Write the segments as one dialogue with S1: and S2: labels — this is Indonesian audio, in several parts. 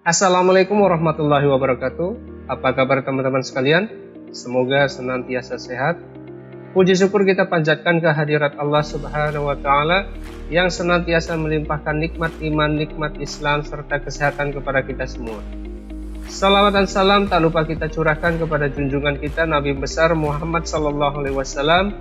S1: Assalamualaikum warahmatullahi wabarakatuh. Apa kabar teman-teman sekalian? Semoga senantiasa sehat. Puji syukur kita panjatkan kehadirat Allah Subhanahu wa Ta'ala yang senantiasa melimpahkan nikmat iman, nikmat Islam, serta kesehatan kepada kita semua. Salawat dan salam tak lupa kita curahkan kepada junjungan kita Nabi besar Muhammad SAW,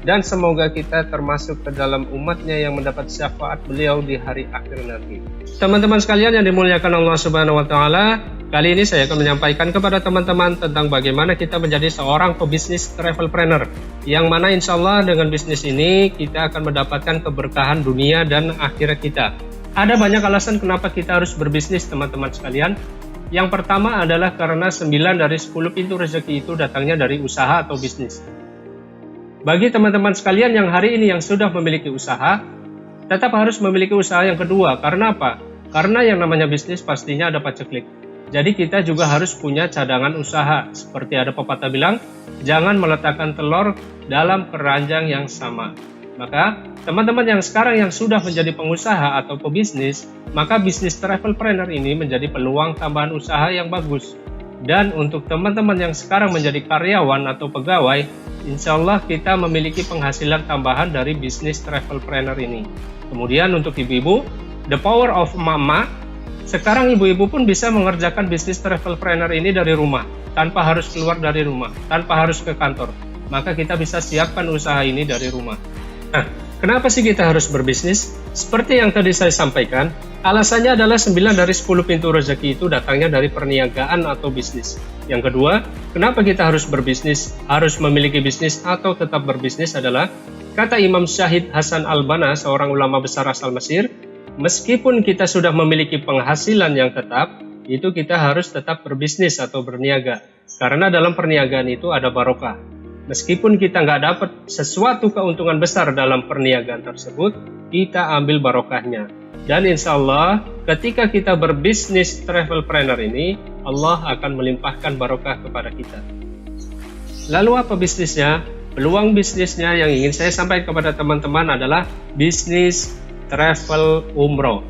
S1: dan semoga kita termasuk ke dalam umatnya yang mendapat syafaat beliau di hari akhir nanti. Teman-teman sekalian yang dimuliakan Allah Subhanahu wa Ta'ala, kali ini saya akan menyampaikan kepada teman-teman tentang bagaimana kita menjadi seorang pebisnis travelpreneur, yang mana insya Allah dengan bisnis ini kita akan mendapatkan keberkahan dunia dan akhirat kita. Ada banyak alasan kenapa kita harus berbisnis, teman-teman sekalian. Yang pertama adalah karena 9 dari 10 pintu rezeki itu datangnya dari usaha atau bisnis. Bagi teman-teman sekalian yang hari ini yang sudah memiliki usaha, tetap harus memiliki usaha yang kedua. Karena apa? Karena yang namanya bisnis pastinya ada paceklik. Jadi kita juga harus punya cadangan usaha. Seperti ada pepatah bilang, jangan meletakkan telur dalam keranjang yang sama. Maka teman-teman yang sekarang yang sudah menjadi pengusaha atau pebisnis, maka bisnis travelpreneur ini menjadi peluang tambahan usaha yang bagus. Dan untuk teman-teman yang sekarang menjadi karyawan atau pegawai, insya Allah kita memiliki penghasilan tambahan dari bisnis travelpreneur ini. Kemudian untuk ibu-ibu, the power of mama, sekarang ibu-ibu pun bisa mengerjakan bisnis travelpreneur ini dari rumah, tanpa harus keluar dari rumah, tanpa harus ke kantor. Maka kita bisa siapkan usaha ini dari rumah. Nah, kenapa sih kita harus berbisnis? Seperti yang tadi saya sampaikan, alasannya adalah 9 dari 10 pintu rezeki itu datangnya dari perniagaan atau bisnis. Yang kedua, kenapa kita harus berbisnis, harus memiliki bisnis atau tetap berbisnis adalah, kata Imam Syahid Hasan Al-Banna, seorang ulama besar asal Mesir, meskipun kita sudah memiliki penghasilan yang tetap, itu kita harus tetap berbisnis atau berniaga. Karena dalam perniagaan itu ada barokah. Meskipun kita nggak dapat sesuatu keuntungan besar dalam perniagaan tersebut, kita ambil barokahnya. Dan insya Allah, ketika kita berbisnis travelpreneur ini, Allah akan melimpahkan barokah kepada kita. Lalu apa bisnisnya? Peluang bisnisnya yang ingin saya sampaikan kepada teman-teman adalah bisnis travel umroh.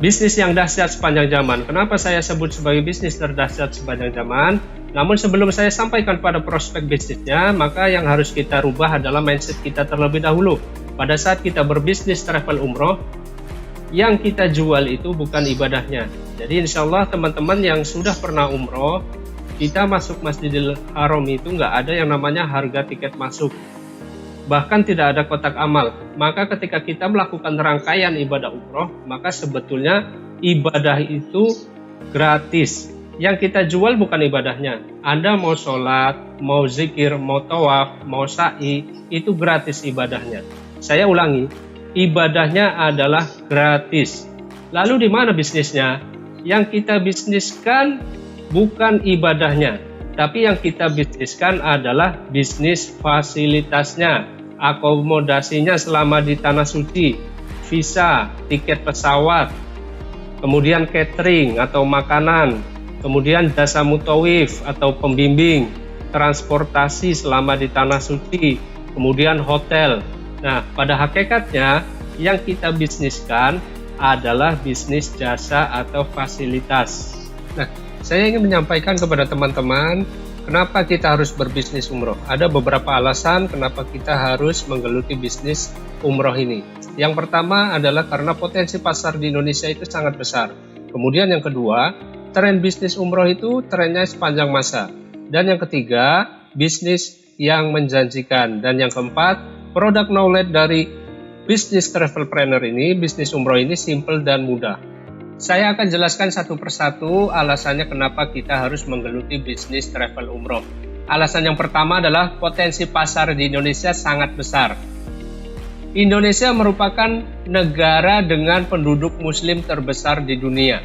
S1: Bisnis yang dahsyat sepanjang zaman. Kenapa saya sebut sebagai bisnis terdahsyat sepanjang zaman? Namun sebelum saya sampaikan pada prospek bisnisnya, maka yang harus kita rubah adalah mindset kita terlebih dahulu. Pada saat kita berbisnis travel umroh, yang kita jual itu bukan ibadahnya. Jadi insya Allah teman-teman yang sudah pernah umroh, kita masuk Masjidil Haram itu nggak ada yang namanya harga tiket masuk. Bahkan tidak ada kotak amal. Maka ketika kita melakukan rangkaian ibadah umroh, maka sebetulnya ibadah itu gratis. Yang kita jual bukan ibadahnya. Anda mau sholat, mau zikir, mau tawaf, mau sa'i, itu gratis ibadahnya. Saya ulangi, ibadahnya adalah gratis. Lalu di mana bisnisnya? Yang kita bisniskan bukan ibadahnya, tapi yang kita bisniskan adalah bisnis fasilitasnya, akomodasinya selama di tanah suci, visa, tiket pesawat, kemudian catering atau makanan, kemudian jasa mutawif atau pembimbing, transportasi selama di tanah suci, kemudian hotel. Nah, pada hakikatnya yang kita bisniskan adalah bisnis jasa atau fasilitas. Nah, saya ingin menyampaikan kepada teman-teman kenapa kita harus berbisnis umroh. Ada beberapa alasan kenapa kita harus menggeluti bisnis umroh ini. Yang pertama adalah karena potensi pasar di Indonesia itu sangat besar. Kemudian yang kedua, tren bisnis umroh itu trennya sepanjang masa. Dan yang ketiga, bisnis yang menjanjikan. Dan yang keempat, produk knowledge dari bisnis travelpreneur ini, bisnis umroh ini simple dan mudah. Saya akan jelaskan satu persatu alasannya kenapa kita harus menggeluti bisnis travel umroh. Alasan yang pertama adalah potensi pasar di Indonesia sangat besar. Indonesia merupakan negara dengan penduduk muslim terbesar di dunia.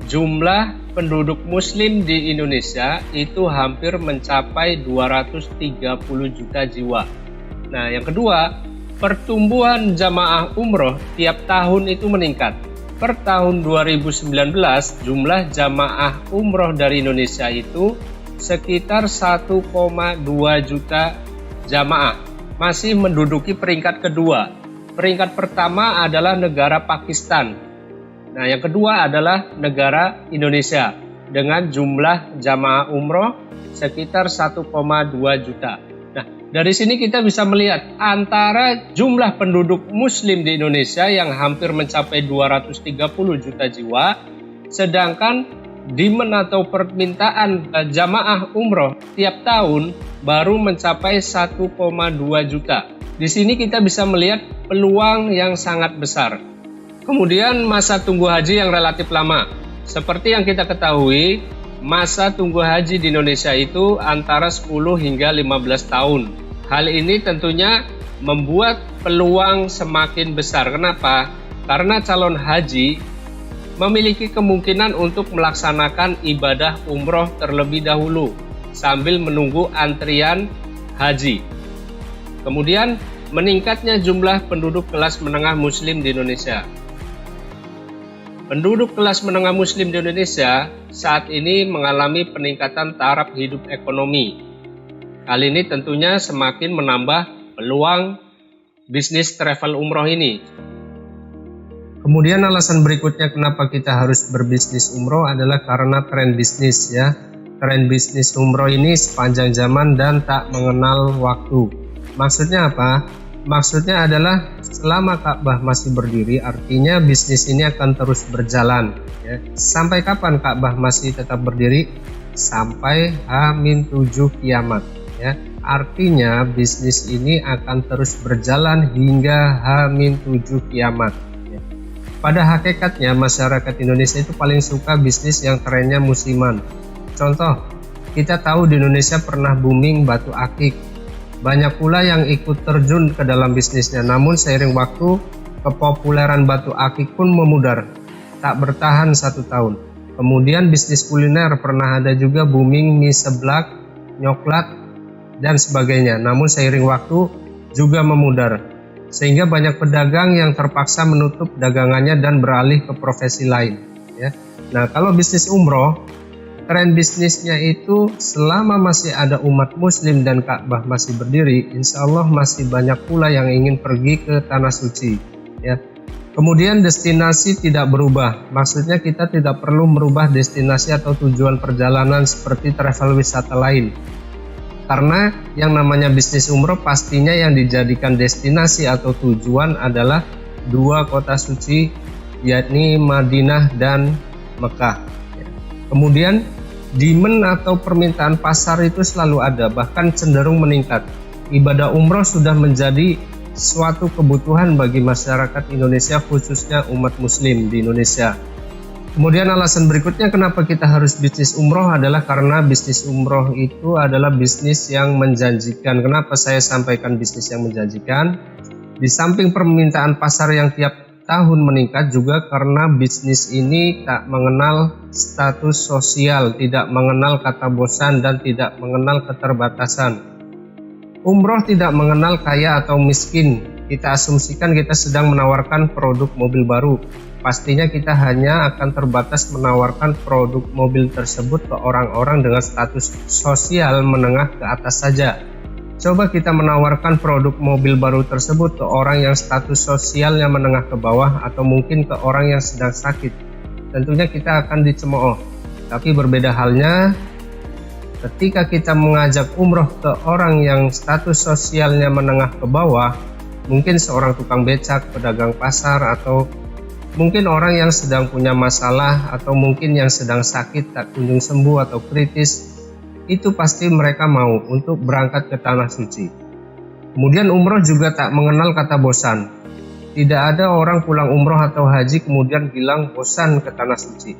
S1: Jumlah penduduk muslim di Indonesia itu hampir mencapai 230 juta jiwa. Nah, yang kedua, pertumbuhan jamaah umroh tiap tahun itu meningkat. Per tahun 2019, jumlah jamaah umroh dari Indonesia itu sekitar 1,2 juta jamaah. Masih menduduki peringkat kedua. Peringkat pertama adalah negara Pakistan Nah, yang kedua adalah negara Indonesia dengan jumlah jamaah umroh sekitar 1,2 juta. Nah, dari sini kita bisa melihat antara jumlah penduduk muslim di Indonesia yang hampir mencapai 230 juta jiwa, sedangkan demand atau permintaan jamaah umroh tiap tahun baru mencapai 1,2 juta. Di sini kita bisa melihat peluang yang sangat besar. Kemudian masa tunggu haji yang relatif lama. Seperti yang kita ketahui, masa tunggu haji di Indonesia itu antara 10 hingga 15 tahun. Hal ini tentunya membuat peluang semakin besar. Kenapa? Karena calon haji memiliki kemungkinan untuk melaksanakan ibadah umroh terlebih dahulu sambil menunggu antrian haji. Kemudian meningkatnya jumlah penduduk kelas menengah muslim di Indonesia. Penduduk kelas menengah muslim di Indonesia saat ini mengalami peningkatan taraf hidup ekonomi. Hal ini tentunya semakin menambah peluang bisnis travel umroh ini. Kemudian alasan berikutnya kenapa kita harus berbisnis umroh adalah karena tren bisnis ya. Tren bisnis umroh ini sepanjang zaman dan tak mengenal waktu. Maksudnya apa? Maksudnya adalah selama Ka'bah masih berdiri, artinya bisnis ini akan terus berjalan ya. Sampai kapan Ka'bah masih tetap berdiri? Sampai H-7 kiamat ya. Artinya bisnis ini akan terus berjalan hingga H-7 kiamat. Pada hakikatnya masyarakat Indonesia itu paling suka bisnis yang trennya musiman. Contoh, kita tahu di Indonesia pernah booming batu akik. Banyak pula yang ikut terjun ke dalam bisnisnya, namun seiring waktu kepopuleran batu akik pun memudar, tak bertahan 1 tahun. Kemudian bisnis kuliner pernah ada juga booming mie seblak, nyoklat, dan sebagainya, namun seiring waktu juga memudar. Sehingga banyak pedagang yang terpaksa menutup dagangannya dan beralih ke profesi lain ya. Nah, kalau bisnis umroh, tren bisnisnya itu selama masih ada umat muslim dan Ka'bah masih berdiri, insya Allah masih banyak pula yang ingin pergi ke tanah suci ya. Kemudian destinasi tidak berubah, maksudnya kita tidak perlu merubah destinasi atau tujuan perjalanan seperti travel wisata lain. Karena yang namanya bisnis umroh pastinya yang dijadikan destinasi atau tujuan adalah 2 kota suci, yakni Madinah dan Mekah. Kemudian demand atau permintaan pasar itu selalu ada, bahkan cenderung meningkat. Ibadah umroh sudah menjadi suatu kebutuhan bagi masyarakat Indonesia, khususnya umat muslim di Indonesia. Kemudian alasan berikutnya kenapa kita harus bisnis umroh adalah karena bisnis umroh itu adalah bisnis yang menjanjikan. Kenapa saya sampaikan bisnis yang menjanjikan? Di samping permintaan pasar yang tiap tahun meningkat, juga karena bisnis ini tak mengenal status sosial, tidak mengenal kata bosan, dan tidak mengenal keterbatasan. Umroh tidak mengenal kaya atau miskin. Kita asumsikan kita sedang menawarkan produk mobil baru. Pastinya kita hanya akan terbatas menawarkan produk mobil tersebut ke orang-orang dengan status sosial menengah ke atas saja. Coba kita menawarkan produk mobil baru tersebut ke orang yang status sosialnya menengah ke bawah, atau mungkin ke orang yang sedang sakit. Tentunya kita akan dicemooh. Tapi berbeda halnya ketika kita mengajak umroh ke orang yang status sosialnya menengah ke bawah, mungkin seorang tukang becak, pedagang pasar, atau mungkin orang yang sedang punya masalah, atau mungkin yang sedang sakit tak kunjung sembuh atau kritis, itu pasti mereka mau untuk berangkat ke tanah suci. Kemudian umroh juga tak mengenal kata bosan. Tidak ada orang pulang umroh atau haji kemudian bilang bosan ke tanah suci.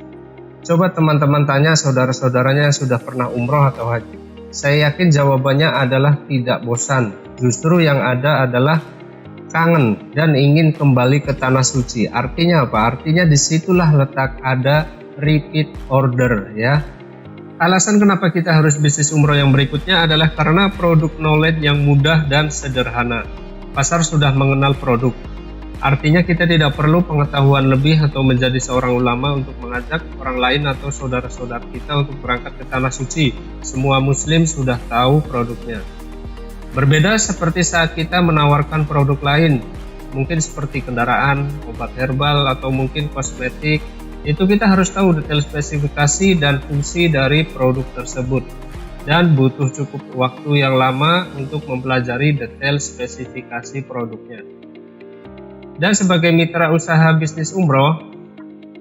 S1: Coba teman-teman tanya saudara-saudaranya yang sudah pernah umroh atau haji. Saya yakin jawabannya adalah tidak bosan. Justru yang ada adalah kangen dan ingin kembali ke tanah suci. Artinya apa? Artinya disitulah letak ada repeat order ya. Alasan kenapa kita harus bisnis umroh yang berikutnya adalah karena produk knowledge yang mudah dan sederhana. Pasar sudah mengenal produk. Artinya kita tidak perlu pengetahuan lebih atau menjadi seorang ulama untuk mengajak orang lain atau saudara-saudara kita untuk berangkat ke tanah suci. Semua muslim sudah tahu produknya. Berbeda seperti saat kita menawarkan produk lain, mungkin seperti kendaraan, obat herbal, atau mungkin kosmetik, itu kita harus tahu detail spesifikasi dan fungsi dari produk tersebut. Dan butuh cukup waktu yang lama untuk mempelajari detail spesifikasi produknya. Dan sebagai mitra usaha bisnis umroh,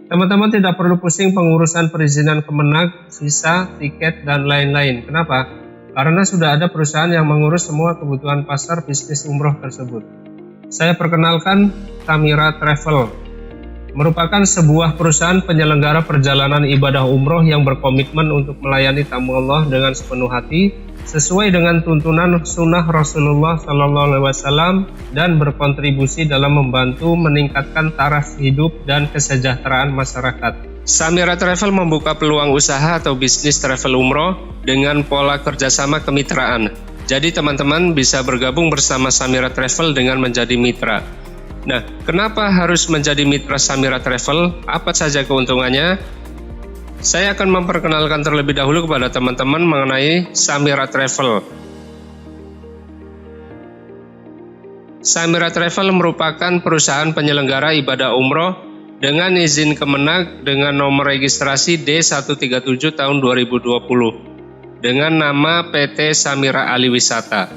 S1: teman-teman tidak perlu pusing pengurusan perizinan Kemenag, visa, tiket, dan lain-lain. Kenapa? Karena sudah ada perusahaan yang mengurus semua kebutuhan pasar bisnis umroh tersebut. Saya perkenalkan Samira Travel, merupakan sebuah perusahaan penyelenggara perjalanan ibadah umroh yang berkomitmen untuk melayani tamu Allah dengan sepenuh hati, sesuai dengan tuntunan sunnah Rasulullah SAW dan berkontribusi dalam membantu meningkatkan taraf hidup dan kesejahteraan masyarakat. Samira Travel membuka peluang usaha atau bisnis travel umroh dengan pola kerjasama kemitraan. Jadi teman-teman bisa bergabung bersama Samira Travel dengan menjadi mitra. Nah, kenapa harus menjadi mitra Samira Travel? Apa saja keuntungannya? Saya akan memperkenalkan terlebih dahulu kepada teman-teman mengenai Samira Travel. Samira Travel merupakan perusahaan penyelenggara ibadah umroh dengan izin Kemenag dengan nomor registrasi D137 tahun 2020 dengan nama PT Samira Ali Wisata.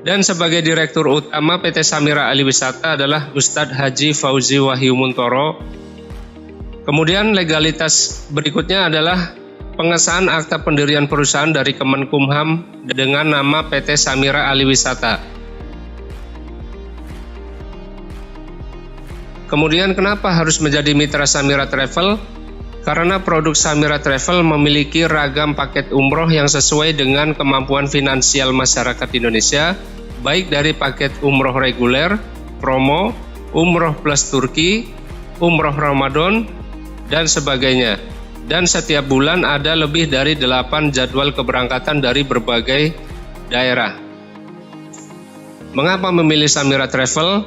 S1: Dan sebagai Direktur Utama PT Samira Ali Wisata adalah Ustadz Haji Fauzi Wahyu Muntoro. Kemudian legalitas berikutnya adalah pengesahan akta pendirian perusahaan dari Kemenkumham dengan nama PT Samira Ali Wisata. Kemudian kenapa harus menjadi mitra Samira Travel? Karena produk Samira Travel memiliki ragam paket umroh yang sesuai dengan kemampuan finansial masyarakat Indonesia, baik dari paket umroh reguler, promo, umroh plus Turki, umroh Ramadan, dan sebagainya. Dan setiap bulan ada lebih dari 8 jadwal keberangkatan dari berbagai daerah. Mengapa memilih Samira Travel?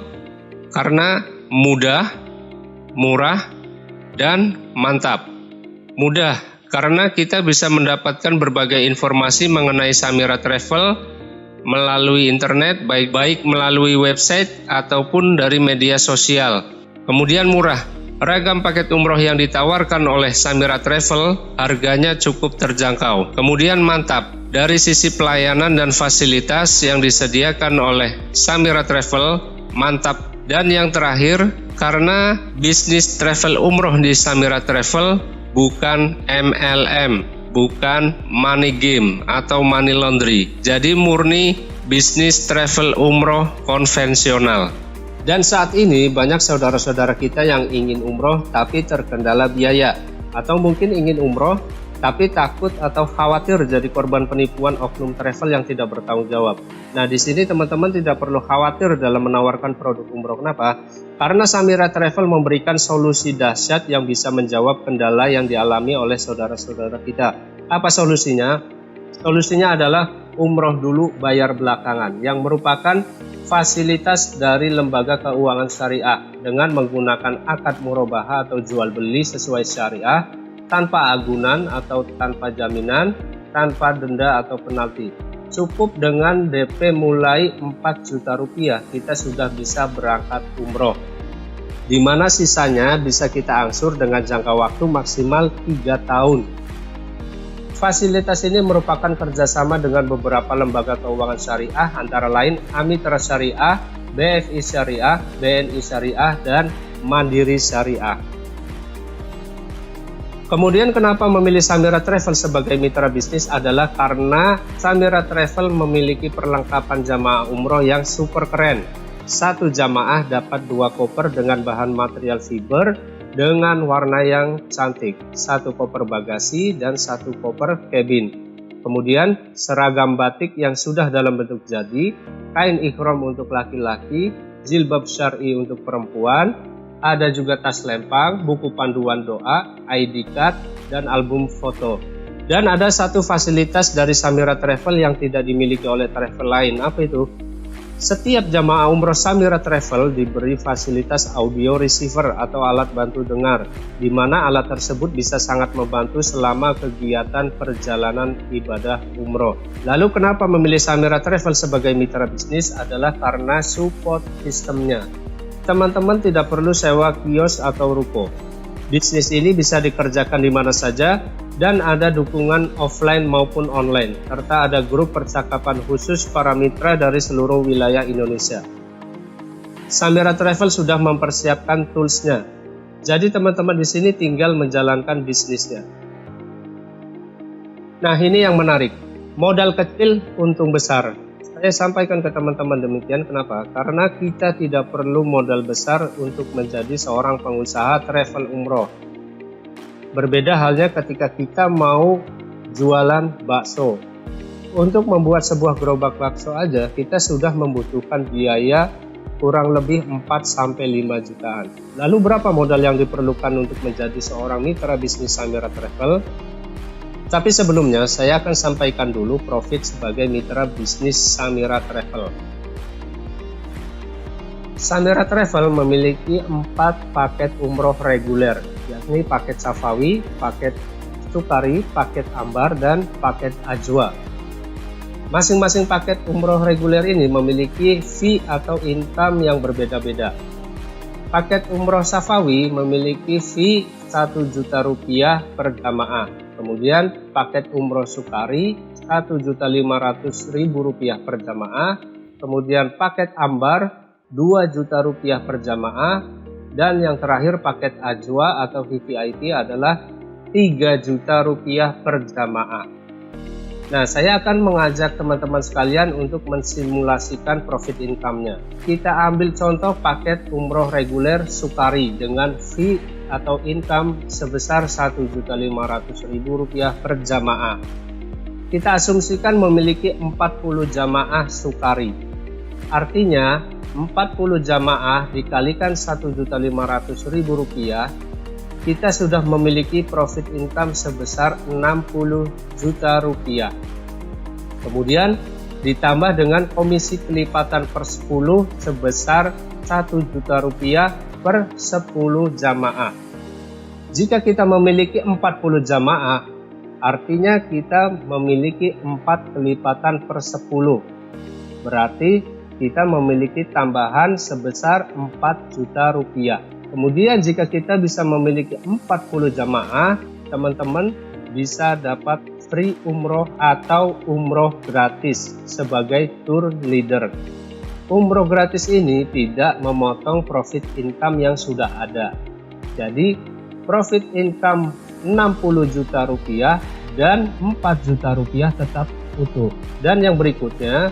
S1: Karena mudah, murah, dan mantap. Mudah, karena kita bisa mendapatkan berbagai informasi mengenai Samira Travel melalui internet, baik melalui website ataupun dari media sosial. Kemudian murah. Ragam paket umroh yang ditawarkan oleh Samira Travel harganya cukup terjangkau. Kemudian mantap, dari sisi pelayanan dan fasilitas yang disediakan oleh Samira Travel, mantap. Dan yang terakhir, karena bisnis travel umroh di Samira Travel bukan MLM, bukan money game atau money laundry. Jadi murni bisnis travel umroh konvensional. Dan saat ini banyak saudara-saudara kita yang ingin umroh tapi terkendala biaya, atau mungkin ingin umroh tapi takut atau khawatir jadi korban penipuan oknum travel yang tidak bertanggung jawab. Nah, di sini teman-teman tidak perlu khawatir dalam menawarkan produk umroh. Kenapa? Karena Samira Travel memberikan solusi dahsyat yang bisa menjawab kendala yang dialami oleh saudara-saudara kita. Apa solusinya? Solusinya adalah umroh dulu bayar belakangan, yang merupakan fasilitas dari lembaga keuangan syariah dengan menggunakan akad murabahah atau jual beli sesuai syariah, tanpa agunan atau tanpa jaminan, tanpa denda atau penalti. Cukup dengan DP mulai 4 juta rupiah kita sudah bisa berangkat umroh, di mana sisanya bisa kita angsur dengan jangka waktu maksimal 3 tahun. Fasilitas ini merupakan kerjasama dengan beberapa lembaga keuangan syariah, antara lain Amitra Syariah, BFI Syariah, BNI Syariah, dan Mandiri Syariah. Kemudian kenapa memilih Samira Travel sebagai mitra bisnis adalah karena Samira Travel memiliki perlengkapan jamaah umroh yang super keren. Satu jamaah dapat 2 koper dengan bahan material fiber dengan warna yang cantik, 1 koper bagasi dan 1 koper cabin. Kemudian seragam batik yang sudah dalam bentuk jadi, kain ikhram untuk laki-laki, jilbab syar'i untuk perempuan, ada juga tas lempang, buku panduan doa, ID card, dan album foto. Dan ada satu fasilitas dari Samira Travel yang tidak dimiliki oleh travel lain. Apa itu? Setiap jamaah umroh Samira Travel diberi fasilitas audio receiver atau alat bantu dengar, di mana alat tersebut bisa sangat membantu selama kegiatan perjalanan ibadah umroh. Lalu kenapa memilih Samira Travel sebagai mitra bisnis adalah karena support sistemnya. Teman-teman tidak perlu sewa kios atau ruko. Bisnis ini bisa dikerjakan di mana saja dan ada dukungan offline maupun online, serta ada grup percakapan khusus para mitra dari seluruh wilayah Indonesia. Samira Travel sudah mempersiapkan toolsnya, jadi teman-teman di sini tinggal menjalankan bisnisnya. Nah, ini yang menarik, modal kecil untung besar. Saya sampaikan ke teman-teman demikian, kenapa? Karena kita tidak perlu modal besar untuk menjadi seorang pengusaha travel umroh. Berbeda halnya ketika kita mau jualan bakso. Untuk membuat sebuah gerobak bakso aja, kita sudah membutuhkan biaya kurang lebih 4-5 jutaan. Lalu berapa modal yang diperlukan untuk menjadi seorang mitra bisnis Samira Travel? Tapi sebelumnya, saya akan sampaikan dulu profit sebagai mitra bisnis Samira Travel. Samira Travel memiliki 4 paket umroh reguler, yakni paket Safawi, paket Sukari, paket Ambar, dan paket Ajwa. Masing-masing paket umroh reguler ini memiliki fee atau income yang berbeda-beda. Paket umroh Safawi memiliki fee Rp1.000.000 per jamaah. Kemudian paket umroh Sukari Rp1.500.000 per jamaah. Kemudian paket Ambar Rp2.000.000 per jamaah. Dan yang terakhir paket Ajwa atau VVIP adalah Rp3.000.000 per jamaah. Nah, saya akan mengajak teman-teman sekalian untuk mensimulasikan profit income-nya. Kita ambil contoh paket umroh reguler Sukari dengan fee atau income sebesar Rp1.500.000 per jamaah. Kita asumsikan memiliki 40 jamaah Sukari. Artinya 40 jamaah dikalikan Rp1.500.000, kita sudah memiliki profit income sebesar Rp60 juta. Kemudian ditambah dengan komisi kelipatan per 10 sebesar Rp1 juta per 10 jamaah. Jika kita memiliki 40 jamaah, artinya kita memiliki 4 kelipatan per 10. Berarti kita memiliki tambahan sebesar Rp4 juta. Kemudian jika kita bisa memiliki 40 jamaah, teman-teman bisa dapat free umroh atau umroh gratis sebagai tour leader. Umroh gratis ini tidak memotong profit income yang sudah ada. Jadi profit income Rp60 juta dan Rp4 juta tetap utuh. Dan yang berikutnya,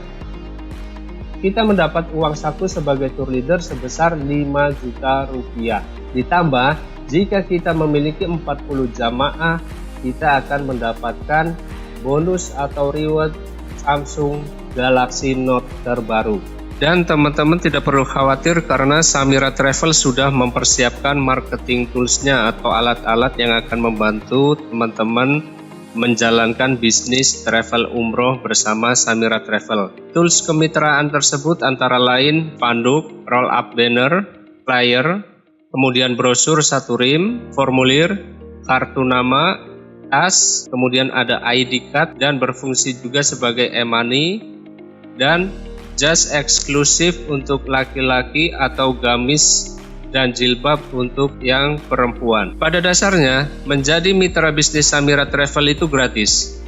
S1: kita mendapat uang saku sebagai tour leader sebesar Rp5 juta. Ditambah, jika kita memiliki 40 jamaah, kita akan mendapatkan bonus atau reward Samsung Galaxy Note terbaru. Dan teman-teman tidak perlu khawatir karena Samira Travel sudah mempersiapkan marketing toolsnya atau alat-alat yang akan membantu teman-teman menjalankan bisnis travel umroh bersama Samira Travel. Tools kemitraan tersebut antara lain panduk, roll up banner, flyer, kemudian brosur 1 rim, formulir, kartu nama, tas, kemudian ada ID card dan berfungsi juga sebagai e-money, dan jas eksklusif untuk laki-laki atau gamis dan jilbab untuk yang perempuan. Pada dasarnya, menjadi mitra bisnis Samira Travel itu gratis.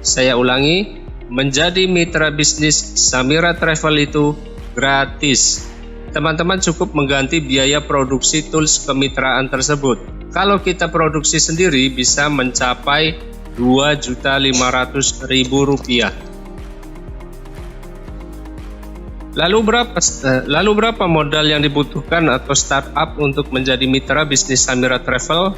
S1: Saya ulangi, menjadi mitra bisnis Samira Travel itu gratis. Teman-teman cukup mengganti biaya produksi tools kemitraan tersebut. Kalau kita produksi sendiri bisa mencapai Rp2.500.000. Lalu berapa modal yang dibutuhkan atau startup untuk menjadi mitra bisnis Samira Travel?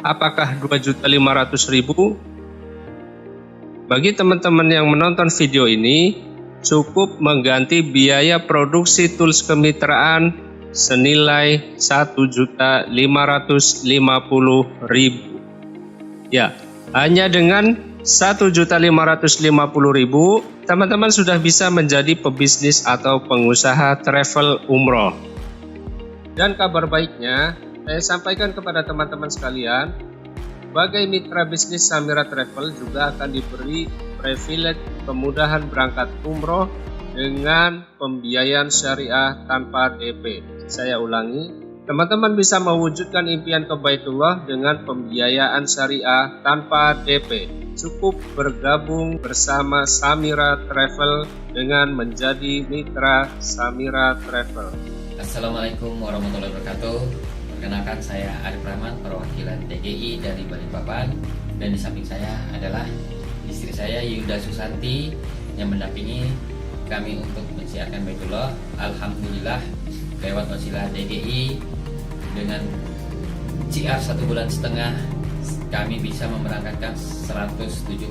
S1: Apakah Rp2.500.000? Bagi teman-teman yang menonton video ini, cukup mengganti biaya produksi tools kemitraan senilai Rp1.550.000. Ya, hanya dengan 1.550.000, teman-teman sudah bisa menjadi pebisnis atau pengusaha travel umroh. Dan kabar baiknya, saya sampaikan kepada teman-teman sekalian, sebagai mitra bisnis Samira Travel juga akan diberi privilege kemudahan berangkat umroh dengan pembiayaan syariah tanpa DP. Saya ulangi, teman-teman bisa mewujudkan impian ke Baitullah dengan pembiayaan syariah tanpa DP. Cukup bergabung bersama Samira Travel dengan menjadi mitra Samira Travel.
S2: Assalamualaikum warahmatullahi wabarakatuh. Perkenalkan, saya Arif Rahman, perwakilan DGI dari Balikpapan, dan di samping saya adalah istri saya Yuda Susanti yang mendampingi kami untuk mensiarkan Baitullah. Alhamdulillah, lewat wasilah DGI dengan CR 1,5 bulan kami bisa memberangkatkan 176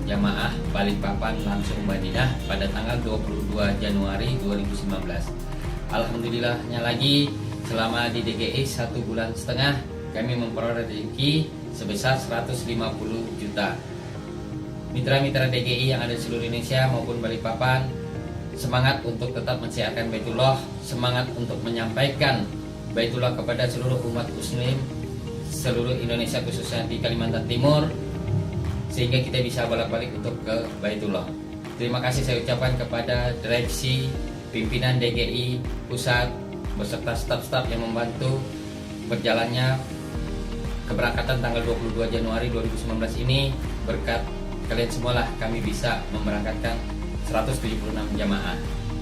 S2: jamaah Balikpapan langsung Madinah pada tanggal 22 Januari 2019. Alhamdulillahnya lagi, selama di DGI 1,5 bulan kami memperoleh rezeki sebesar 150 juta. Mitra-mitra DGI yang ada di seluruh Indonesia maupun Balikpapan, semangat untuk tetap mensiarkan Baitullah, semangat untuk menyampaikan Baitullah kepada seluruh umat muslim seluruh Indonesia, khususnya di Kalimantan Timur, sehingga kita bisa bolak-balik untuk ke Baitullah. Terima kasih saya ucapkan kepada direksi, pimpinan DGI pusat beserta staf-staf yang membantu berjalannya keberangkatan tanggal 22 Januari 2019 ini. Berkat kalian semualah kami bisa memberangkatkan 176 jamaah.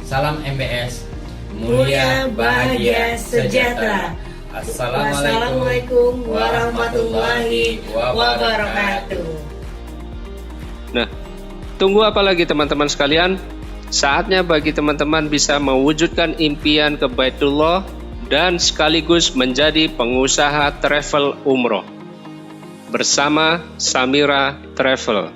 S2: Salam MBS, mulia, bahagia, sejahtera. Assalamualaikum warahmatullahi wabarakatuh.
S1: Nah, tunggu apa lagi teman-teman sekalian? Saatnya bagi teman-teman bisa mewujudkan impian ke Baitullah dan sekaligus menjadi pengusaha travel umroh bersama Samira Travel.